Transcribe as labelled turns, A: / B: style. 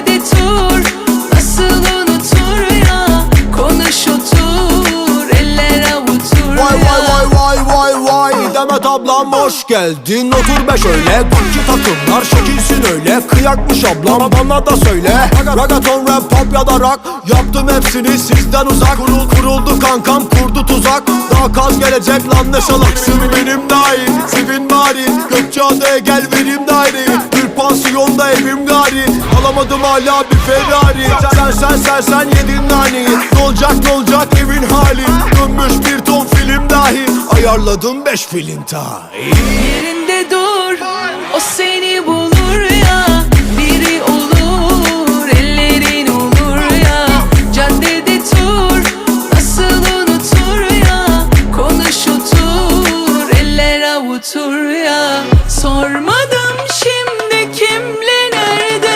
A: de tur. Nasıl unutur ya, konuş otur, eller avutur.
B: Vay vay vay vay vay vay, Demet ablam hoş geldin. Otur be şöyle, Gucci takımlar şekilsin öyle. Kıyakmış ablam bana da söyle. Ragaton, rap, pop ya da rock, yaptım hepsini sizden uzak. Kuruldu kankam, kurdu tuzak. Daha kaz gelecek lan ne salaksın. Benim dahil, sevin bari. Gökçeada'ya gel vereyim daireyi. Bir pansiyonda evim gari. Alamadım hala bir Ferrari. Sen yedin naneyi. Ne olacak evin hali. Dönmüş bir ton film dahi. Ayarladım 5 filinta.
A: Yerinde dur, o senin